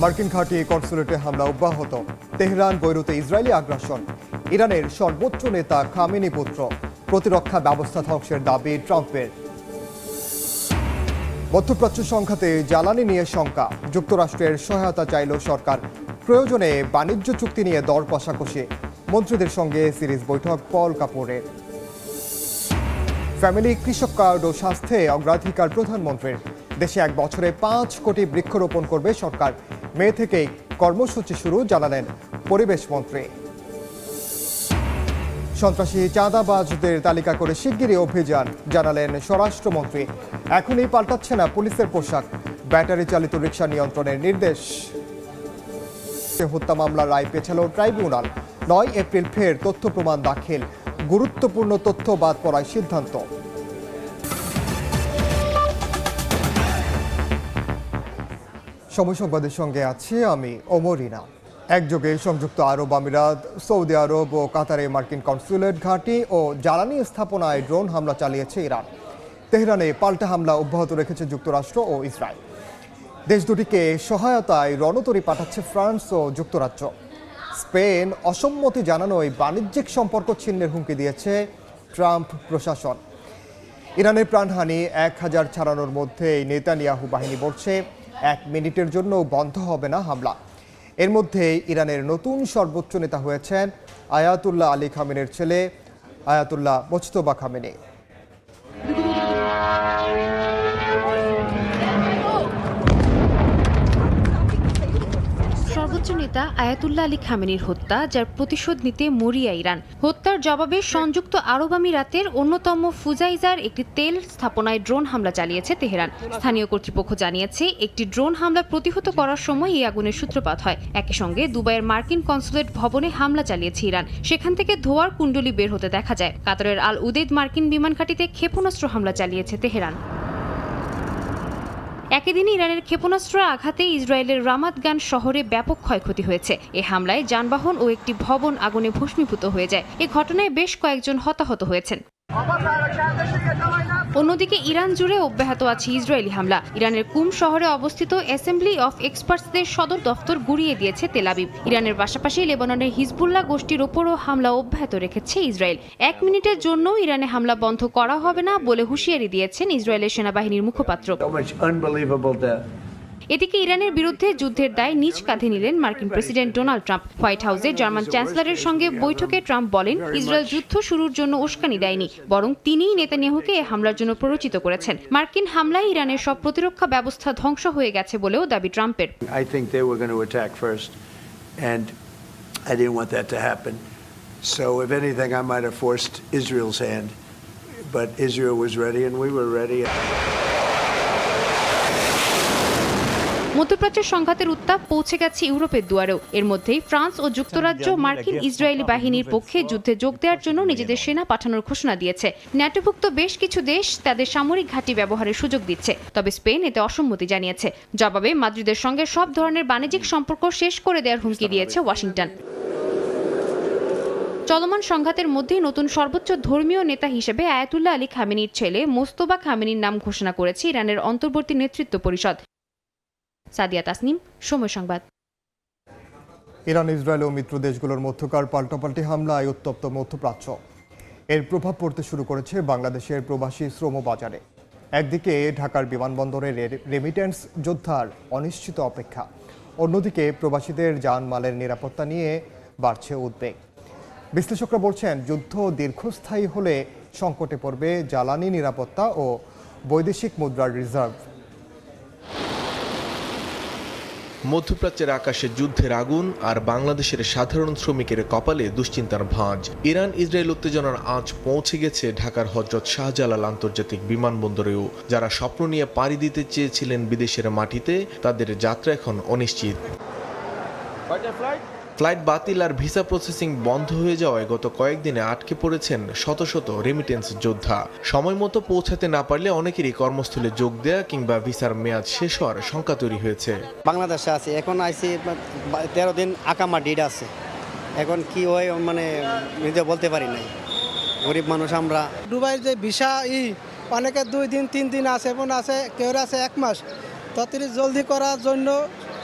মার্কিন ঘাঁটি কনসুলেটে হামলা অব্যাহত। তেহরান বৈরুতে ইসরায়েলি আগ্রাসন। ইরানের সর্বোচ্চ নেতা খামেনি পুত্র। প্রতিরক্ষা ব্যবস্থা ধ্বংসের দাবি ট্রাম্পের। মধ্যপ্রাচ্য সংঘাতে জ্বালানি নিয়ে শঙ্কা। যুক্তরাষ্ট্রের সহায়তা চাইল সরকার। প্রয়োজনে বাণিজ্য চুক্তি নিয়ে দর কষাকষি। মন্ত্রীদের সঙ্গে সিরিজ বৈঠক পল কাপুরের। ফ্যামিলি কৃষক কার্ড ও স্বাস্থ্যে অগ্রাধিকার প্রধানমন্ত্রীর। দেশে 1 বছরে 5 কোটি বৃক্ষরোপণ করবে সরকার। মে থেকেই কর্মসূচি শুরু জানালেন পরিবেশ মন্ত্রী। সন্ত্রাসী চাঁদাবাজদের তালিকা করে শিগগিরই অভিযান জানালেন স্বরাষ্ট্রমন্ত্রী। এখনই পাল্টাচ্ছে না পুলিশের পোশাক। ব্যাটারি চালিত রিকশা নিয়ন্ত্রণের নির্দেশ। হত্যা মামলার রায় পেছাল ট্রাইব্যুনাল। 9 এপ্রিল ফের তথ্য প্রমাণ দাখিল। গুরুত্বপূর্ণ তথ্য বাদ পড়ার সিদ্ধান্ত। সময় সংবাদের সঙ্গে আছি আমি ওমরিনা। একযোগে সংযুক্ত আরব আমিরাত, সৌদি আরব ও কাতারে মার্কিন কনসুলেট ঘাঁটি ও জ্বালানি স্থাপনায় ড্রোন হামলা চালিয়েছে ইরান। তেহরানে পাল্টা হামলা অব্যাহত রেখেছে যুক্তরাষ্ট্র ও ইসরায়েল। দেশ দুটিকে সহায়তায় রণতরী পাঠাচ্ছে ফ্রান্স ও যুক্তরাজ্য। স্পেন অসম্মতি জানানোয় বাণিজ্যিক সম্পর্ক ছিন্নের হুমকি দিয়েছে ট্রাম্প প্রশাসন। ইরানের প্রাণহানি 1000 ছাড়ানোর মধ্যে নেতানিয়াহু বাহিনী বলছে 1 মিনিটের জন্য বন্ধ হবে না হামলা। এর মধ্যে ইরানের নতুন সর্বোচ্চ নেতা হয়েছেন আয়াতুল্লাহ আলী খামেনির ছেলে আয়াতুল্লাহ মোজতবা খামেনি। সর্বোচ্চ নেতা আয়াতুল্লাহ আলী খামেনির হত্যা, যার প্রতিশোধ নিতে মরিয়া ইরান। হত্যার জবাবে সংযুক্ত আরব আমিরাতের অন্যতম ফুজাইজার একটি তেল স্থাপনায় ড্রোন হামলা চালিয়েছে তেহরান। স্থানীয় কর্তৃপক্ষ জানিয়েছে, একটি ড্রোন হামলা প্রতিহত করার সময় এই আগুনের সূত্রপাত হয়। একই সঙ্গে দুবাইয়ের মার্কিন কনসুলেট ভবনে হামলা চালিয়েছে ইরান। সেখান থেকে ধোঁয়ার কুণ্ডলী বের হতে দেখা যায়। কাতারের আল উদেদ মার্কিন বিমান ঘাঁটিতে ক্ষেপণাস্ত্র হামলা চালিয়েছে তেহরান। একই দিন ইরানের ক্ষেপণাস্ত্র আঘাতে ইসরায়েলের রামাত গান শহরে ব্যাপক ক্ষয়ক্ষতি হয়েছে। এ হামলায় যানবাহন ও একটি ভবন আগুনে ভস্মীভূত হয়ে যায়। এ ঘটনায় বেশ কয়েকজন হতাহত হয়েছেন। অন্যদিকে ইরান জুড়ে অব্যাহত আছে ইসরায়েলি হামলা। ইরানের কুম শহরে অবস্থিত অ্যাসেম্বলি অফ এক্সপার্টসদের সদর দফতর গুড়িয়ে দিয়েছে তেল আবিব। ইরানের পাশাপাশি লেবাননের হিজবুল্লাহ গোষ্ঠীর ওপরও হামলা অব্যাহত রেখেছে ইসরায়েল। 1 মিনিটের জন্য ইরানে হামলা বন্ধ করা হবে না বলে হুঁশিয়ারি দিয়েছেন ইসরায়েলের সেনাবাহিনীর মুখপাত্র। এদিকে ইরানের বিরুদ্ধে যুদ্ধের দায় নিজ কাঁধে নিলেন মার্কিন প্রেসিডেন্ট ডোনাল্ড ট্রাম্প। হোয়াইট হাউসে জার্মান চ্যান্সেলরের সঙ্গে বৈঠকে ট্রাম্প বলেন, ইসরায়েল যুদ্ধ শুরুর জন্য উস্কানি দেয়নি, বরং তিনিই নেতানিয়াহুকে এই হামলার জন্য প্ররোচিত করেছেন। মার্কিন হামলায় ইরানের সব প্রতিরক্ষা ব্যবস্থা ধ্বংস হয়ে গেছে বলেও দাবি ট্রাম্পের। So if anything, I might have forced Israel's hand, but Israel was ready and we were ready. মধ্যপ্রাচ্যের সংঘাতের উত্তাপ পৌঁছে গেছে ইউরোপের দুয়ারেও। এর মধ্যেই ফ্রান্স ও যুক্তরাজ্য মার্কিন ইসরায়েলি বাহিনীর পক্ষে যুদ্ধে যোগ দেওয়ার জন্য নিজেদের সেনা পাঠানোর ঘোষণা দিয়েছে। ন্যাটোভুক্ত বেশ কিছু দেশ তাদের সামরিক ঘাঁটি ব্যবহারের সুযোগ দিচ্ছে, তবে স্পেন এতে অসম্মতি জানিয়েছে। জবাবে মাদ্রিদের সঙ্গে সব ধরনের বাণিজ্যিক সম্পর্ক শেষ করে দেওয়ার হুমকি দিয়েছে ওয়াশিংটন। চলমান সংঘাতের মধ্যেই নতুন সর্বোচ্চ ধর্মীয় নেতা হিসেবে আয়াতুল্লাহ আলী খামেনির ছেলে মোজতবা খামেনির নাম ঘোষণা করেছে ইরানের অন্তর্বর্তী নেতৃত্ব পরিষদ। সাদিয়া তাসনিম, সময় সংবাদ। ইরান, ইসরায়েল ও মিত্র দেশগুলোর মধ্যকার পাল্টাপাল্টি হামলায় উত্তপ্ত মধ্যপ্রাচ্য। এর প্রভাব পড়তে শুরু করেছে বাংলাদেশের প্রবাসী শ্রম বাজারে। একদিকে ঢাকার বিমানবন্দরের রেমিটেন্স যোদ্ধার অনিশ্চিত অপেক্ষা, অন্যদিকে প্রবাসীদের জানমালের নিরাপত্তা নিয়ে বাড়ছে উদ্বেগ। বিশ্লেষকরা বলছেন, যুদ্ধ দীর্ঘস্থায়ী হলে সংকটে পড়বে জ্বালানি নিরাপত্তা ও বৈদেশিক মুদ্রার রিজার্ভ। মধ্যপ্রাচ্যের আকাশে যুদ্ধের আগুন আর বাংলাদেশের সাধারণ শ্রমিকের কপালে দুশ্চিন্তার ভাঁজ। ইরান ইসরায়েল উত্তেজনার আঁচ পৌঁছে গেছে ঢাকার হযরত শাহজালাল আন্তর্জাতিক বিমানবন্দরেও। যারা স্বপ্ন নিয়ে পাড়ি দিতে চেয়েছিলেন বিদেশের মাটিতে, তাদের যাত্রা এখন অনিশ্চিত। ফ্লাইট বাতিল আর ভিসা প্রসেসিং বন্ধ হয়ে যাওয়ায় গত কয়েকদিনে আটকে পড়েছেন শত শত রেমিটেন্স যোদ্ধা। সময় মতো পৌঁছাতে না পারলে অনেকেরই কর্মস্থলে যোগ দেয়া কিংবা ভিসার মেয়াদ শেষ হওয়ার শঙ্কা তৈরি হয়েছে। বাংলাদেশে আছি, এখন আইসি 13 দিন আকামা ডিড আছে, এখন কি হয় মানে নিজে বলতে পারি নাই। গরিব মানুষ আমরা। দুবাইয়ের যে ভিসা অনেকে 2 দিন 3 দিন আছে, এখন আছে কেউ আছে 1 মাস। তাড়াতাড়ি জলদি করার জন্য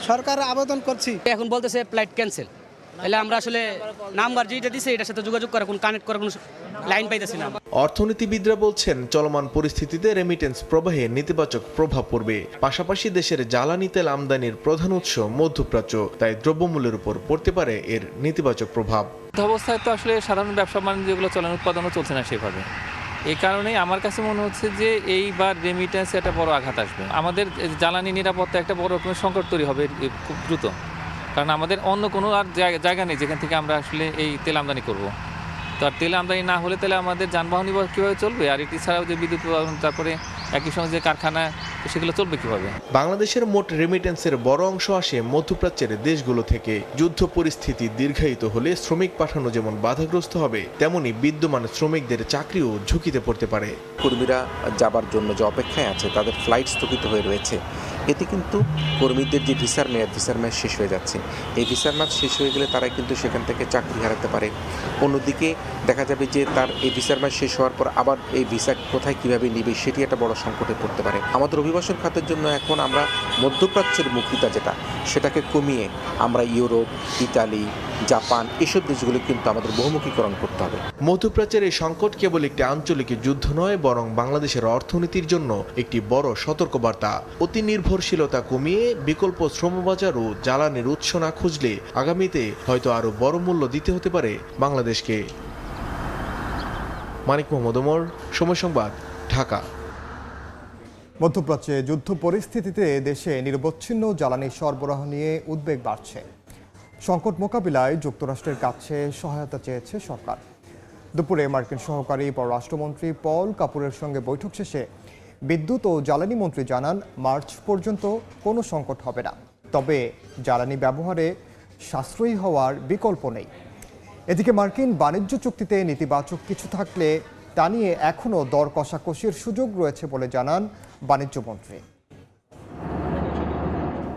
সরকার আবেদন করছি। এখন বলতেছে ফ্লাইট ক্যান্সেল, তাহলে আমরা আসলে নাম্বার যেটা দিছে এটার সাথে যোগাযোগ করা কোন কানেক্ট করার কোনো লাইন পাইতেছি না। অর্থনীতিবিদরা বলছেন চলমান পরিস্থিতিতে রেমিটেন্স প্রবাহে নেতিবাচক প্রভাব পড়বে। পাশাপাশি দেশের জ্বালানি তেল আমদানির প্রধান উৎস মধ্যপ্রাচ্য, তাই দ্রব্যমূল্যের উপর পড়তে পারে এর নেতিবাচক প্রভাব। অবস্থায় তো আসলে সাধারণ ব্যবসা বাণিজ্য যেগুলো চলেন উৎপাদনও চলছে না সেভাবে। এই কারণেই আমার কাছে মনে হচ্ছে যে এইবার রেমিটেন্সে একটা বড় আঘাত আসবে। আমাদের জ্বালানি নিরাপত্তা একটা বড় রকমের সংকট তৈরি হবে খুব দ্রুত, কারণ আমাদের অন্য কোনো আর জায়গা নেই যেখান থেকে আমরা আসলে এই তেল আমদানি করব। তো আর তেল আমদানি না হলে তাহলে আমাদের যানবাহন কীভাবে চলবে, আর এটি ছাড়াও যে বিদ্যুৎ উৎপাদন, তারপরে একই সঙ্গে যে কারখানা, সেগুলো চলবে কীভাবে। বাংলাদেশের মোট রেমিটেন্সের বড় অংশ আসে মধ্যপ্রাচ্যের দেশগুলো থেকে। যুদ্ধ পরিস্থিতি দীর্ঘায়িত হলে শ্রমিক পাঠানো যেমন বাধাগ্রস্ত হবে, তেমনি বিদ্যমান শ্রমিকদের চাকরিও ঝুঁকিতে পড়তে পারে। কর্মীরা যাবার জন্য যে অপেক্ষায় আছে, তাদের ফ্লাইট স্থগিত হয়ে রয়েছে। এতে কিন্তু কর্মীদের যে ভিসার মেয়াদ শেষ হয়ে যাচ্ছে। এই ভিসার মেয়াদ শেষ হয়ে গেলে তারা কিন্তু সেখান থেকে চাকরি হারাতে পারে। অন্যদিকে দেখা যাবে যে তার এই ভিসার মেয়াদ শেষ হওয়ার পর আবার এই ভিসা কোথায় কীভাবে নেবে, সেটি একটা বড় সংকটে পড়তে পারে। আমাদের অভিবাসন খাতের জন্য এখন আমরা মধ্যপ্রাচ্যের মুক্তিটা সেটাকে কমিয়ে আমরা ইউরোপ, ইতালি, জাপান এসব দেশগুলো কিন্তু আমাদের বহুমুখীকরণ করতে হবে। মধ্যপ্রাচ্যের এই সংকট কেবল একটি আঞ্চলিক যুদ্ধ নয়, বরং বাংলাদেশের অর্থনীতির জন্য একটি বড় সতর্কবার্তা। অতি নির্ভরশীলতা কমিয়ে বিকল্প শ্রমবাজার ও জ্বালানির উৎস না খুঁজলে আগামীতে হয়তো আরও বড় মূল্য দিতে হতে পারে বাংলাদেশকে। মানিক মোহাম্মদ ওমর, সময় সংবাদ, ঢাকা। মধ্যপ্রাচ্যে যুদ্ধ পরিস্থিতিতে দেশে নিরবচ্ছিন্ন জ্বালানি সরবরাহ নিয়ে উদ্বেগ বাড়ছে। সংকট মোকাবিলায় যুক্তরাষ্ট্রের কাছে সহায়তা চেয়েছে সরকার। দুপুরে মার্কিন সহকারী পররাষ্ট্রমন্ত্রী পল কাপুরের সঙ্গে বৈঠক শেষে বিদ্যুৎ ও জ্বালানি মন্ত্রী জানান, মার্চ পর্যন্ত কোনো সংকট হবে না, তবে জ্বালানি ব্যবহারে সাশ্রয়ী হওয়ার বিকল্প নেই। এদিকে মার্কিন বাণিজ্য চুক্তিতে নেতিবাচক কিছু থাকলে তা নিয়ে এখনও দর কষাকষির সুযোগ রয়েছে বলে জানান বাণিজ্যমন্ত্রী।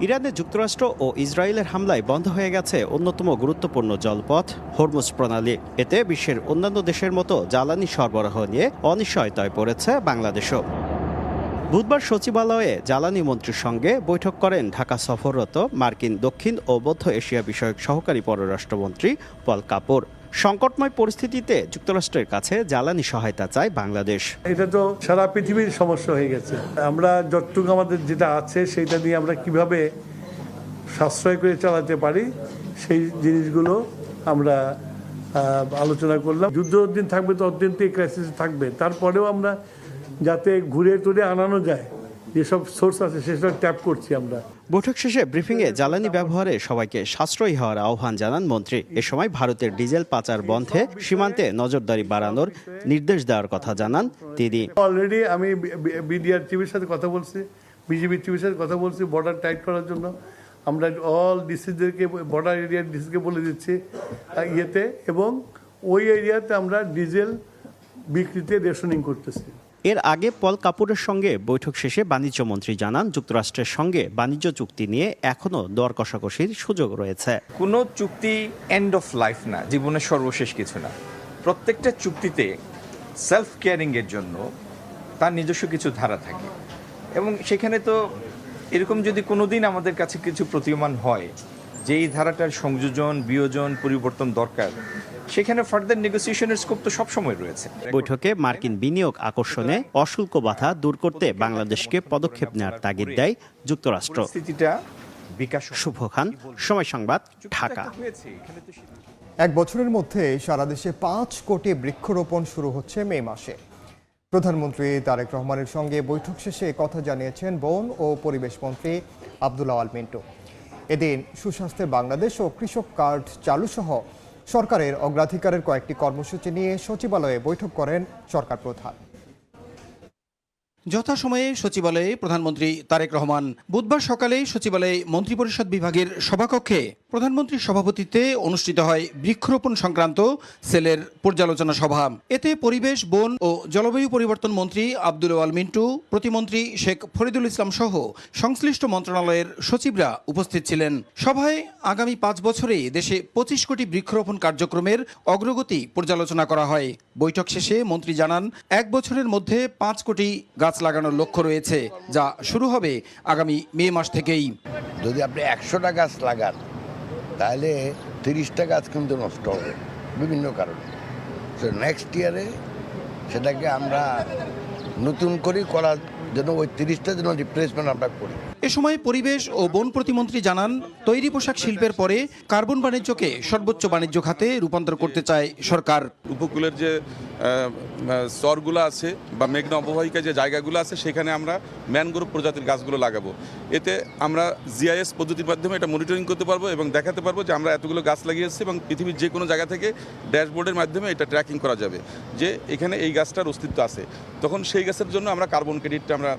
ইরানে যুক্তরাষ্ট্র ও ইসরায়েলের হামলায় বন্ধ হয়ে গেছে অন্যতম গুরুত্বপূর্ণ জলপথ হরমুজ প্রণালী। এতে বিশ্বের অন্যান্য দেশের মতো জ্বালানি সরবরাহ নিয়ে অনিশ্চয়তায় পড়েছে বাংলাদেশও। বুধবার সচিবালয়ে জ্বালানি মন্ত্রীর সঙ্গে বৈঠক করেন ঢাকা সফররত মার্কিন দক্ষিণ ও মধ্য এশিয়া বিষয়ক সহকারী পররাষ্ট্রমন্ত্রী পল কাপুর। সংকটময় পরিস্থিতিতে যুক্তরাষ্ট্রের কাছে জ্বালানি সহায়তা চায় বাংলাদেশ। এটা তো সারা পৃথিবীর সমস্যা হয়ে গেছে। আমরা যতটুকু আমাদের যেটা আছে সেইটা দিয়ে আমরা কিভাবে সাশ্রয় করে চালাতে পারি, সেই জিনিসগুলো আমরা আলোচনা করলাম। যুদ্ধ দিন থাকবে তো অতদিন তো এই ক্রাইসিস থাকবে, তারপরেও আমরা যাতে ঘুরে টুরে আনানো যায়, যেসব সোর্স আছে সেসব ট্যাপ করছি আমরা। বৈঠক শেষে ব্রিফিংয়ে জ্বালানি ব্যবহারে সবাইকে সাশ্রয়ী হওয়ার আহ্বান জানান মন্ত্রী। এ সময় ভারতের ডিজেল পাচার বন্ধে সীমান্তে নজরদারি বাড়ানোর নির্দেশ দেওয়ার কথা জানান তিনি। অলরেডি আমি বিডিআর চিফের সাথে কথা বলছি, বিজিবি চিফের সাথে কথা বলছি বর্ডার টাইট করার জন্য। আমরা অল ডিসিদেরকে, বর্ডার এরিয়ার ডিসিকে বলে দিচ্ছি ইয়েতে, এবং ওই এরিয়াতে আমরা ডিজেল বিক্রিতে রেশনিং করতেছি। এর আগে পল কাপুরের সঙ্গে বৈঠক শেষে বাণিজ্যমন্ত্রী জানান, যুক্তরাষ্ট্রের সঙ্গে বাণিজ্য চুক্তি নিয়ে এখনও দর কষাকষির সুযোগ রয়েছে। কোনো চুক্তি এন্ড অফ লাইফ না, জীবনের সর্বশেষ কিছু না। প্রত্যেকটা চুক্তিতে সেলফ কেয়ারিংয়ের জন্য তার নিজস্ব কিছু ধারা থাকে, এবং সেখানে তো এরকম যদি কোনোদিন আমাদের কাছে কিছু প্রতীয়মান হয় যে এই ধারাটার সংযোজন, বিয়োজন, পরিবর্তন দরকার, সেখানে ফার্দার নেগোসিয়েশনের স্কোপ তো সবসময় রয়েছে। বৈঠকে মার্কিন বিনিয়োগ আকর্ষণে অশুল্ক বাধা দূর করতে বাংলাদেশকে পদক্ষেপ নেওয়ার তাগিদ দেয় যুক্তরাষ্ট্র। শুভ খান, সময় সংবাদ, ঢাকা। এক বছরের মধ্যে সারা দেশে 5 কোটি বৃক্ষরোপণ শুরু হচ্ছে মে মাসে। প্রধানমন্ত্রী তারেক রহমানের সঙ্গে বৈঠক শেষে কথা জানিয়েছেন বন ও পরিবেশ মন্ত্রী আব্দুল আওয়াল মিন্টু। এদিন সুস্বাস্থ্যের বাংলাদেশ ও কৃষক কার্ড চালু সহ সরকারের অগ্রাধিকারের কয়েকটি কর্মসূচি নিয়ে সচিবালয়ে বৈঠক করেন সরকার প্রধান। যথাসময়ে সচিবালয়ে প্রধানমন্ত্রী তারেক রহমান। বুধবার সকালেই সচিবালয়ে মন্ত্রিপরিষদ বিভাগের সভাকক্ষে প্রধানমন্ত্রীর সভাপতিত্বে অনুষ্ঠিত হয় বৃক্ষরোপণ সংক্রান্ত সেলের পর্যালোচনা সভা। এতে পরিবেশ, বন ও জলবায়ু পরিবর্তন মন্ত্রী আব্দুল আওয়াল মিন্টু, প্রতিমন্ত্রী শেখ ফরিদুল ইসলাম সহ সংশ্লিষ্ট মন্ত্রণালয়ের সচিবরা উপস্থিত ছিলেন। সভায় আগামী 5 বছরে দেশে 25 কোটি বৃক্ষরোপণ কার্যক্রমের অগ্রগতি পর্যালোচনা করা হয়। বৈঠক শেষে মন্ত্রী জানান, 1 বছরের মধ্যে 5 কোটি গাছ গাছ লাগানোর লক্ষ্য রয়েছে, যা শুরু হবে আগামী মে মাস থেকেই। যদি আপনি 100টা গাছ লাগান তাহলে 30টা গাছ কিন্তু নষ্ট হবে বিভিন্ন কারণে। তো নেক্সট ইয়ারে সেটাকে আমরা নতুন করে করার জন্য ওই 30টা যেন রিপ্লেসমেন্ট আমরা করি। এ সময় পরিবেশ ও বন প্রতিমন্ত্রী জানান, তৈরি পোশাক শিল্পের পরে কার্বন বাণিজ্যকে সর্বোচ্চ বাণিজ্য খাতে রূপান্তর করতে চায় সরকার। উপকূলের যে স্তরগুলো আছে বা মেঘনা অববাহিকায় যে জায়গাগুলো আছে সেখানে আমরা ম্যানগ্রোভ প্রজাতির গাছগুলো লাগাবো। এতে আমরা জিআইএস পদ্ধতির মাধ্যমে এটা মনিটরিং করতে পারবো এবং দেখাতে পারবো যে আমরা এতগুলো গাছ লাগিয়েছি, এবং পৃথিবীর যে কোনো জায়গা থেকে ড্যাশবোর্ডের মাধ্যমে এটা ট্র্যাকিং করা যাবে যে এখানে এই গাছটার অস্তিত্ব আছে। তখন সেই গাছের জন্য আমরা কার্বন ক্রেডিটটা আমরা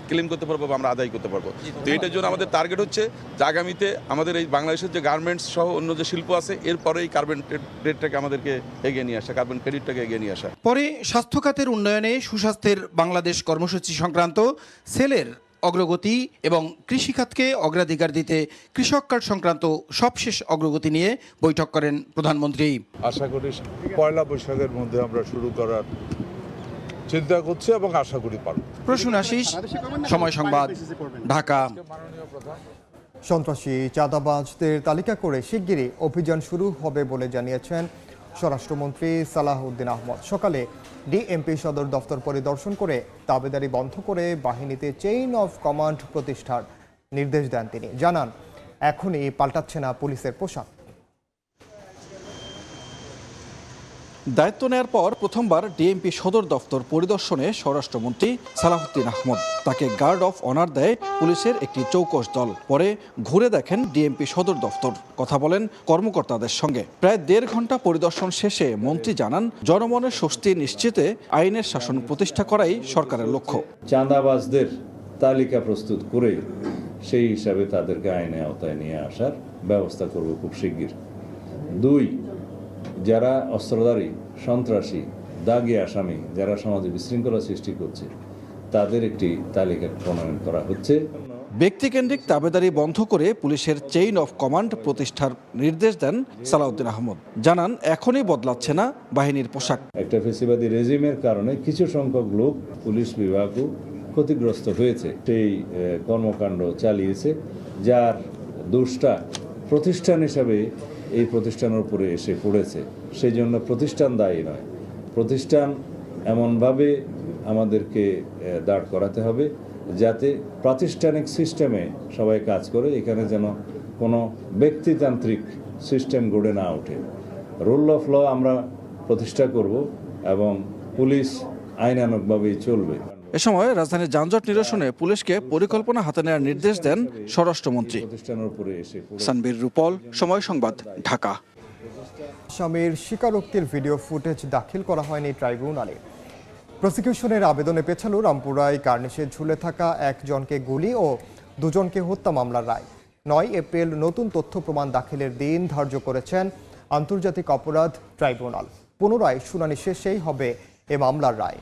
ক্লেম করতে পারবো বা আমরা আদায় করতে পারবো। তো এটার জন্য আমাদের টার্গেট হচ্ছে যে আগামীতে আমাদের এই বাংলাদেশের যে গার্মেন্টস সহ অন্য যে শিল্প আছে এরপরে এই কার্বন রেটটাকে আমাদেরকে এগিয়ে নিয়ে আসা, কার্বন ক্রেডিটটাকে এগিয়ে নিয়ে আসা। পরে স্বাস্থ্য খাতের উন্নয়নে সুস্বাস্থ্যের বাংলাদেশ কর্মসূচি সংক্রান্ত সেলের অগ্রগতি এবং কৃষিখাতকে অগ্রাধিকার দিতে কৃষক কার্ড সংক্রান্ত সবশেষ অগ্রগতি নিয়ে বৈঠক করেন প্রধানমন্ত্রী। আশা করি পয়লা বৈশাখের মধ্যে আমরা শুরু করার চিন্তা করছি এবং আশা করি পারব। প্রসূন আশিস, সময় সংবাদ, ঢাকা। সন্ত্রাসী চাঁদাবাজদের তালিকা করে শিগগিরই অভিযান শুরু হবে বলে জানিয়েছেন স্বরাষ্ট্রমন্ত্রী সালাহউদ্দিন আহমদ। সকালে ডিএমপি সদর দফতর পরিদর্শন করে দাবেদারি বন্ধ করে বাহিনীতে চেইন অফ কমান্ড প্রতিষ্ঠার নির্দেশ দেন তিনি। জানান, এখনই পাল্টাচ্ছে না পুলিশের পোশাক। দায়িত্ব নেয়ার পর প্রথমবার ডিএমপি সদর দফতর পরিদর্শনে স্বরাষ্ট্রমন্ত্রী সালাহউদ্দিন আহমদ। তাকে গার্ড অফ অনার দেয় পুলিশের একটি চৌকস দল। পরে ঘুরে দেখেন ডিএমপি সদর দফতর, কথা বলেন কর্মকর্তাদের সঙ্গে। প্রায় 1.5 ঘন্টা পরিদর্শন শেষে মন্ত্রী জানান, জনমনের স্বস্তি নিশ্চিতে আইনের শাসন প্রতিষ্ঠা করাই সরকারের লক্ষ্য। চাঁদাবাজদের তালিকা প্রস্তুত করে সেই হিসাবে তাদেরকে আইনের আওতায় নিয়ে আসার ব্যবস্থা করব খুব শিগগির। 2, যারা অস্ত্রধারী, সন্ত্রাসী, দাগী আসামি, যারা সমাজে বিশৃঙ্খলা সৃষ্টি করছে তাদের একটি তালিকা প্রণয়ন করা হচ্ছে। ব্যক্তিকেন্দ্রিক দাবেদারি বন্ধ করে পুলিশের চেইন অফ কমান্ড প্রতিষ্ঠার নির্দেশ দেন সালাহউদ্দিন আহমদ। জানান, এখনই বদলাচ্ছে না বাহিনীর পোশাক। একটা ফেসিবাদী রেজিমের কারণে কিছু সংখ্যক লোক পুলিশ বিভাগও ক্ষতিগ্রস্ত হয়েছে, সেই কর্মকাণ্ড চালিয়েছে, যার দোষটা প্রতিষ্ঠান হিসাবে এই প্রতিষ্ঠানের উপরে এসে পড়েছে। সেই জন্য প্রতিষ্ঠান দায়ী নয়, প্রতিষ্ঠান এমনভাবে আমাদেরকে দাঁড় করাতে হবে যাতে প্রাতিষ্ঠানিক সিস্টেমে সবাই কাজ করে, এখানে যেন কোনো ব্যক্তিতান্ত্রিক সিস্টেম গড়ে না ওঠে। রুল অফ ল আমরা প্রতিষ্ঠা করব এবং পুলিশ আইনানুগভাবেই চলবে। এ সময় রাজধানীর যানজট নিরসনে পুলিশকে পরিকল্পনা হাতে নেওয়ার নির্দেশ দেন স্বরাষ্ট্রমন্ত্রী। সানবীর রূপল, সময় সংবাদ, ঢাকা। আসামির স্বীকারোক্তির ভিডিও ফুটেজ দাখিল করা হয়নি ট্রাইব্যুনালে। প্রসিকিউশনের আবেদনে পেছালো রামপুরায় কার্নিশে ঝুলে থাকা একজনকে গুলি ও 2 জনকে হত্যা মামলার রায়। 9 এপ্রিল নতুন তথ্য প্রমাণ দাখিলের দিন ধার্য করেছেন আন্তর্জাতিক অপরাধ ট্রাইব্যুনাল। পুনরায় শুনানি শেষেই হবে এ মামলার রায়।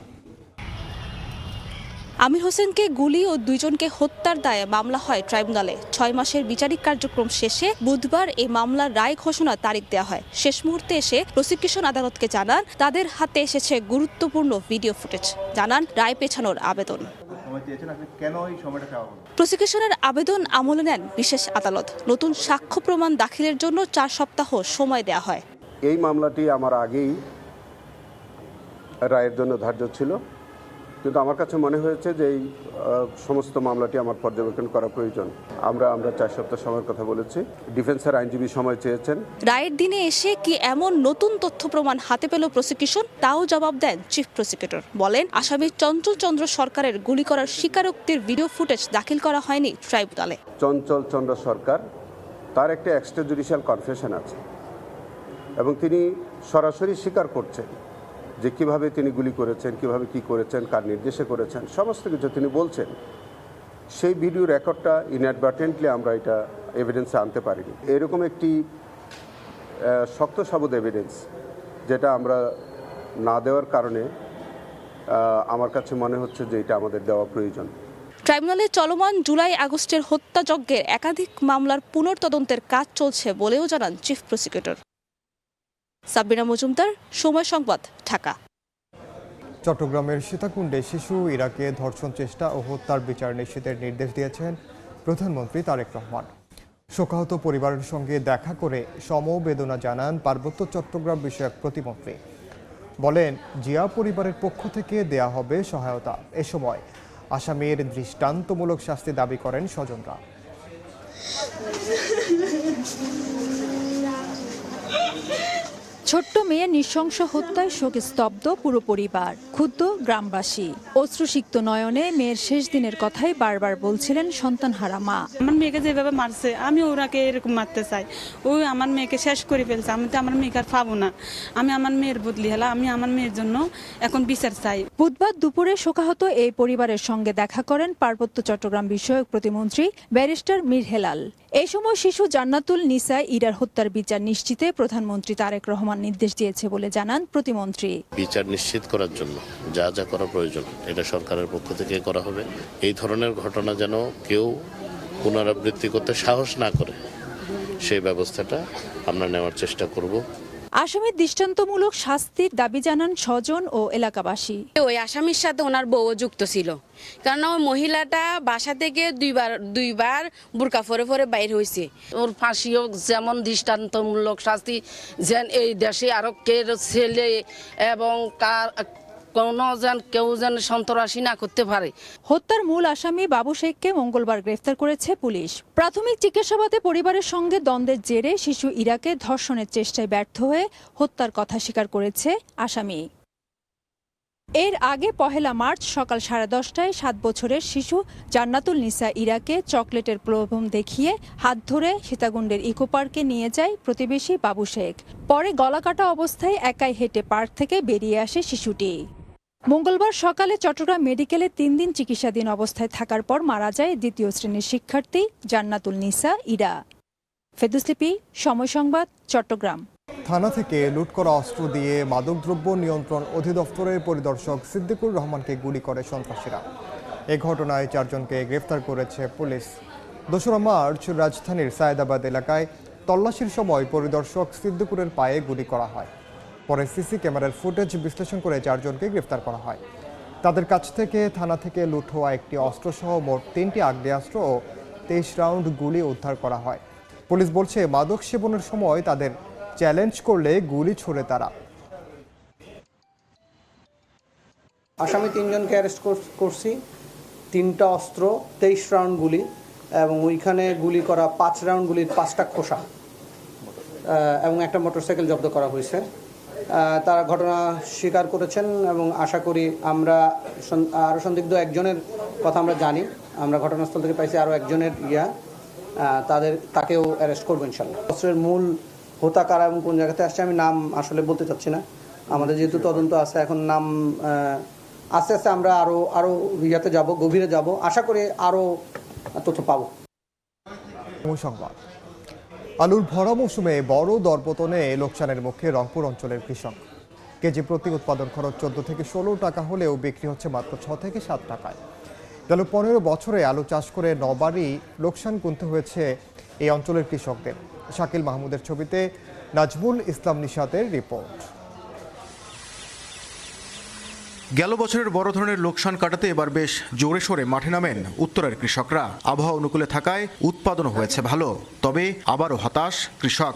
আমির হোসেনকে গুলি ও 2 জনকে হত্যার দায়ে মামলা হয় ট্রাইব্যুনালে। 6 মাসের বিচারিক কার্যক্রম শেষে বুধবার এই মামলার রায় ঘোষণার তারিখ দেওয়া হয়। শেষ মুহূর্তে এসে প্রসিকিউশন আদালতকে জানান তাদের হাতে এসেছে গুরুত্বপূর্ণ ভিডিও ফুটেজ। জানান রায় পেছানোর আবেদন। প্রসিকিউশনের আবেদন আমলে নেন বিশেষ আদালত। নতুন সাক্ষ্য প্রমাণ দাখিলের জন্য 4 সপ্তাহ সময় দেওয়া হয়। এই মামলাটি আমার আগেই রায়ের জন্য ধার্য ছিল, কিন্তু আমার কাছে মনে হয়েছে যে এই সমস্ত মামলাটি আমার পর্যবেক্ষণ করা প্রয়োজন। আমরা 4 সপ্তাহ সময়ের কথা বলেছি। ডিফেন্সের আইনজীবী সময় চেয়েছেন। রায়ের দিনে এসে কি এমন নতুন তথ্য প্রমাণ হাতে পেল প্রসিকিউশন, তাও জবাব দেন চিফ প্রসিকিউটর। বলেন, আসামি চঞ্চল চন্দ্র সরকারের গুলি করার স্বীকারোক্তির ভিডিও ফুটেজ দাখিল করা হয়নি ট্রাইব্যুনালে। চঞ্চল চন্দ্র সরকার, তার একটা এক্সট্রা জুডিশিয়াল কনফেশন আছে এবং তিনি সরাসরি স্বীকার করছেন যে কিভাবে তিনি গুলি করেছেন, কিভাবে কি করেছেন, কার নির্দেশে করেছেন, সমস্ত কিছু তিনি বলছেন। সেই ভিডিও রেকর্ডটা ইনঅ্যাডভার্টেন্টলি আমরা এটা এভিডেন্সে আনতে পারিনি। এরকম একটি শক্ত সাবুত এভিডেন্স যেটা আমরা না দেওয়ার কারণে আমার কাছে মনে হচ্ছে যে এটা আমাদের দেওয়া প্রয়োজন। ট্রাইব্যুনালে চলমান জুলাই আগস্টের হত্যাযজ্ঞের একাধিক মামলার পুনর্তদন্তের কাজ চলছে বলেও জানান চিফ প্রসিকিউটর। সাবিনা মজুমদার, সময় সংবাদ, ঢাকা। চট্টগ্রামের সীতাকুণ্ডে শিশু ইরাকে ধর্ষণ চেষ্টা ও হত্যার বিচার নিশ্চিতের নির্দেশ দিয়েছেন প্রধানমন্ত্রী তারেক রহমান। শোকাহত পরিবারের সঙ্গে দেখা করে সমবেদনা জানান পার্বত্য চট্টগ্রাম বিষয়ক প্রতিমন্ত্রী। বলেন, জিয়া পরিবারের পক্ষ থেকে দেয়া হবে সহায়তা। এ সময় আসামির দৃষ্টান্তমূলক শাস্তি দাবি করেন স্বজনরা। ছোট্ট মেয়ে নৃশংস হত্যায় শোকে স্তব্ধ পুরো পরিবার, ক্ষুব্ধ গ্রামবাসী। অশ্রুসিক্ত নয়নে মেয়ের শেষ দিনের কথাই বারবার বলছিলেন সন্তানহারা মা। আমার মেয়েকে যেভাবে মারছে আমি ওরাকে এরকম মারতে চাই। ওই আমার মেয়েকে শেষ করে ফেলছে। আমি তো আমার মেয়েকে আর পাবো না। আমি আমার মেয়ের বদলি হলাম। আমি আমার মেয়ের জন্য এখন বিচার চাই। বুধবার দুপুরে শোকাহত এই পরিবারের সঙ্গে দেখা করেন পার্বত্য চট্টগ্রাম বিষয়ক প্রতিমন্ত্রী ব্যারিস্টার মীর হেলাল। এই সময় শিশু জান্নাতুল নিসা ইরার হত্যার বিচার নিশ্চিতে প্রধানমন্ত্রী তারেক রহমান নির্দেশ দিয়েছে বলে জানান প্রতিমন্ত্রী। বিচার নিশ্চিত করার জন্য যা যা করা প্রয়োজন এটা সরকারের পক্ষ থেকে করা হবে। এই ধরনের ঘটনা যেন কেউ পুনরাবৃত্তি করতে সাহস না করে সেই ব্যবস্থাটা আমরা নেওয়ার চেষ্টা করব। আসামির দৃষ্টান্তমূলক শাস্তির দাবি জানান স্বজন ও এলাকাবাসী। ওই আসামির সাথে ওনার বউ যুক্ত ছিল, কারণ ওই মহিলাটা বাসা থেকে দুইবার বুরকা ফরে বাইর হয়েছে। ওর ফাঁসি হোক, যেমন দৃষ্টান্তমূলক শাস্তি, যেন এই দেশে আরো ছেলে এবং কেউ যেন সন্ত্রাসী না করতে পারে। হত্যার মূল আসামি বাবু শেখকে মঙ্গলবার গ্রেফতার করেছে পুলিশ। প্রাথমিক জিজ্ঞাসাবাদে পরিবারের সঙ্গে দ্বন্দ্বের জেরে শিশু ইরাকে ধর্ষণের চেষ্টায় ব্যর্থ হয়ে হত্যার কথা স্বীকার করেছে আসামি। এর আগে 1 মার্চ সকাল 10:30টায় 7 বছরের শিশু জান্নাতুল নিসা ইরাকে চকলেটের প্রলোভন দেখিয়ে হাত ধরে সীতাকুণ্ডের ইকো পার্কে নিয়ে যায় প্রতিবেশী বাবু শেখ। পরে গলাকাটা অবস্থায় একাই হেঁটে পার্ক থেকে বেরিয়ে আসে শিশুটি। মঙ্গলবার সকালে চট্টগ্রাম মেডিকেলে 3 দিন চিকিৎসাধীন অবস্থায় থাকার পর মারা যায় 2য় শ্রেণীর শিক্ষার্থী জান্নাতুল নিসা ইরা। ফেরদৌস লিপি, সময় সংবাদ, চট্টগ্রাম। থানা থেকে লুট করা অস্ত্র দিয়ে মাদকদ্রব্য নিয়ন্ত্রণ অধিদপ্তরের পরিদর্শক সিদ্দিকুর রহমানকে গুলি করে সন্ত্রাসীরা। এ ঘটনায় 4 জনকে গ্রেফতার করেছে পুলিশ। 2রা মার্চ রাজধানীর সায়েদাবাদ এলাকায় তল্লাশির সময় পরিদর্শক সিদ্দিকুরের পায়ে গুলি করা হয়। পরে সিসি ক্যামেরার ফুটেজ বিশ্লেষণ করে 4 জনকে গ্রেফতার করা হয়। তাদের কাছ থেকে থানা থেকে লুট হওয়া একটি অস্ত্রসহ মোট 3টি আগ্নেয়াস্ত্র ও 23 রাউন্ড গুলি উদ্ধার করা হয়। পুলিশ বলছে, মাদক সেবনের সময় তাদের চ্যালেঞ্জ করলে গুলি ছোড়ে তারা। আসামি 3 জনকে অ্যারেস্ট করছি। 3টা অস্ত্র, 23 রাউন্ড গুলি এবং ওইখানে গুলি করা 5 রাউন্ড গুলির 5টা খোসা এবং একটা মোটরসাইকেল জব্দ করা হয়েছে। তারা ঘটনা স্বীকার করেছেন এবং আশা করি আমরা আরও সন্দিগ্ধ একজনের কথা আমরা জানি। আমরা ঘটনাস্থল থেকে পাইছি আরও একজনের তাকেও অ্যারেস্ট করবো ইনশাল্লাহ। অস্ত্রের মূল হোতা কারা এবং কোন জায়গাতে আসছে আমি নাম আসলে বলতে চাচ্ছি না। আমাদের যেহেতু তদন্ত আছে, এখন নাম আস্তে আস্তে আমরা আরও ইয়াতে যাব, গভীরে যাব। আশা করি আরও তথ্য পাবো। সংবাদ। আলুর ভরা মৌসুমে বড় দরপতনে লোকসানের মুখে রংপুর অঞ্চলের কৃষক। কেজি প্রতি উৎপাদন খরচ 14 থেকে 16 টাকা হলেও বিক্রি হচ্ছে মাত্র 6 থেকে 7 টাকায়। গেল 15 বছরে আলু চাষ করে 9 বারই লোকসান গুনতে হয়েছে এই অঞ্চলের কৃষকদের। শাকিল মাহমুদের ছবিতে নাজমুল ইসলাম নিশাতের রিপোর্ট। গেল বছরের বড় ধরনের লোকসান কাটাতে এবার বেশ জোরে সোরে মাঠে নামেন উত্তরের কৃষকরা। আবহাওয়া অনুকূলে থাকায় উৎপাদনও হয়েছে ভালো, তবে আবারও হতাশ কৃষক।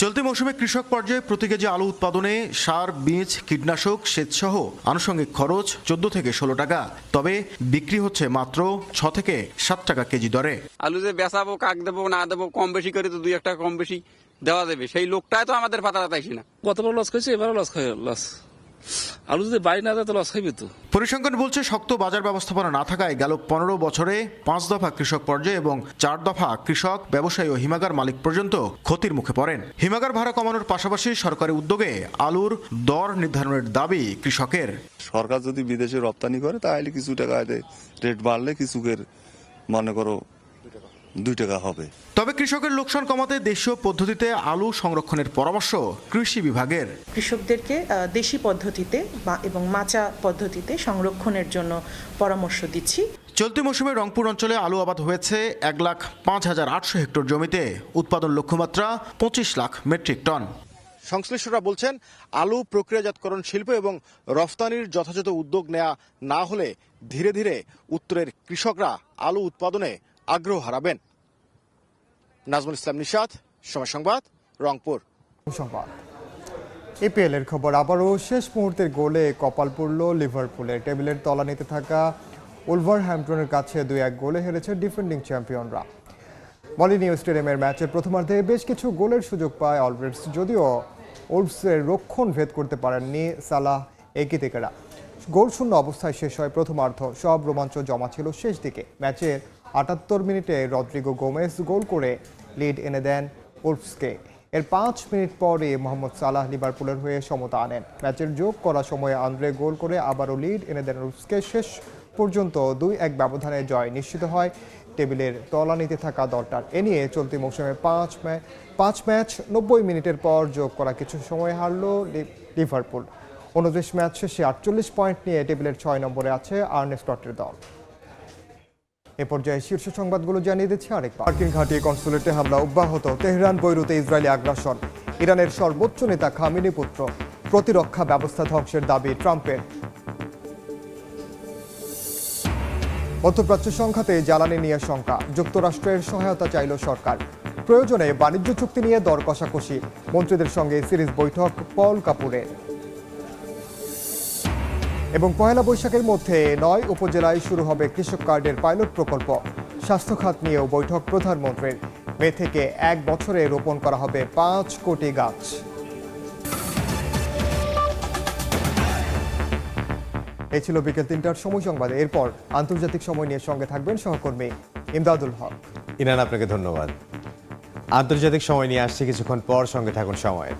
চলতি মৌসুমে কৃষক পর্যায়ে প্রতি কেজি আলু উৎপাদনে সার, বীজ, কীটনাশক, সেচসহ আনুষঙ্গিক খরচ 14 থেকে 16 টাকা, তবে বিক্রি হচ্ছে মাত্র 6 থেকে 7 টাকা কেজি দরে। আলু যে বেচাবো, কাক দেবো না দেবো, কম বেশি করে তো 2-1 টাকা কম বেশি দেওয়া যাবে, সেই লোকটাই তো আমাদের পাতাটা তাইছি না। গতবার লস খাইছে, এবারও লস। আলু যদি বাড়ি না যায় তো লস খাইবে তো। পরিসংখ্যান বলছে, শক্ত বাজার ব্যবস্থাপনা না থাকায় গেল 15 বছরে 5 দফা কৃষক পর্যায়ে এবং 4 দফা কৃষক, ব্যবসায়ী ও হিমাগার মালিক পর্যন্ত ক্ষতির মুখে পড়েন। হিমাগার ভাড়া কমানোর পাশাপাশি সরকারি উদ্যোগে আলুর দর নির্ধারণের দাবি কৃষকের। সরকার যদি বিদেশে রপ্তানি করে তাহলে কিছু টাকা রেট বাড়লে কৃষকের মনে করো 2 টাকা হবে। তবে কৃষকের লোকসান কমাতে দেশীয় পদ্ধতিতে আলু সংরক্ষণের পরামর্শ কৃষি বিভাগের। কৃষকদেরকে দেশি পদ্ধতিতে এবং মাচা পদ্ধতিতে সংরক্ষণের জন্য পরামর্শ দিচ্ছি। চলতি মৌসুমে রংপুর অঞ্চলে আলু আবাদ হয়েছে 1,05,800 হেক্টর জমিতে। উৎপাদন লক্ষ্যমাত্রা 25 লাখ মেট্রিক টন। সংশ্লিষ্টরা বলছেন আলু প্রক্রিয়াজাতকরণ শিল্প এবং রফতানির যথাযথ উদ্যোগ নেওয়া না হলে ধীরে ধীরে উত্তরের কৃষকরা আলু উৎপাদনে আগ্রহ হারাবেন। নাজমুল ইসলাম নিশাত, সময় সংবাদ, রংপুর। সংবাদ EPL এর খবর আবারও শেষ মুহূর্তের গোলে কপাল পড়ল লিভারপুলের। টেবিলের তলানিতে থাকা উলভারহ্যাম্পটনের কাছে 2-1 গোলে হেরেছে ডিফেন্ডিং চ্যাম্পিয়নরা। মলিনিউ স্টেডিয়ামের ম্যাচের প্রথমার্ধে বেশ কিছু গোলের সুযোগ পায় অলরেডস, যদিও ওলভসের রক্ষণ ভেদ করতে পারেননি সালাহ একিতিকেরা। গোলশূন্য অবস্থায় শেষ হয় প্রথমার্ধ। সব রোমাঞ্চ জমা ছিল শেষ দিকে। ম্যাচের 78 মিনিটে রদ্রিগো গোমেজ গোল করে লিড এনে দেন ওলভসকে। এর 5 মিনিট পরে মোহাম্মদ সালাহ লিভারপুলের হয়ে সমতা আনেন। ম্যাচের যোগ করা সময়ে আন্দ্রে গোল করে আবারও লিড এনে দেন ওলভসকে। শেষ পর্যন্ত 2-1 ব্যবধানে জয় নিশ্চিত হয় টেবিলের তলানিতে থাকা দলটার। এ নিয়ে চলতি মৌসুমে 5 ম্যাচ 90 মিনিটের পর যোগ করা কিছু সময় হারল লিভারপুল। 29 ম্যাচ শেষে 48 পয়েন্ট নিয়ে টেবিলের 6 নম্বরে আছে আর্নে স্লটের দল। এ পর্যায়ে শীর্ষ সংবাদগুলো জানিয়ে দিচ্ছে আরেকবার। মার্কিন ঘাঁটি কনসুলেটে হামলা অব্যাহত। তেহরান, বৈরুতে ইসরায়েলি আগ্রাসন। ইরানের সর্বোচ্চ নেতা খামেনি পুত্র। প্রতিরক্ষা ব্যবস্থা ধ্বংসের দাবি ট্রাম্পের। মধ্যপ্রাচ্য সংঘাতে জ্বালানি নিয়ে শঙ্কা। যুক্তরাষ্ট্রের সহায়তা চাইল সরকার। প্রয়োজনে বাণিজ্য চুক্তি নিয়ে দর কষাকষি। মন্ত্রীদের সঙ্গে সিরিজ বৈঠক পল কাপুরের। এবং পহেলা বৈশাখের মধ্যে 9 উপজেলায় শুরু হবে কৃষক কার্ডের পাইলট প্রকল্প। স্বাস্থ্য খাত নিয়েও বৈঠক প্রধানমন্ত্রীর। মে থেকে 1 বছরে রোপণ করা হবে 5 কোটি গাছ। এই ছিল বিকেল 3টার সময় সংবাদে। এরপর আন্তর্জাতিক সময় নিয়ে সঙ্গে থাকবেন সহকর্মী ইমদাদুল হক। ইনান, আপনাকে ধন্যবাদ। আন্তর্জাতিক সময় নিয়ে আসছে কিছুক্ষণ পর, সঙ্গে থাকুন সময়ের।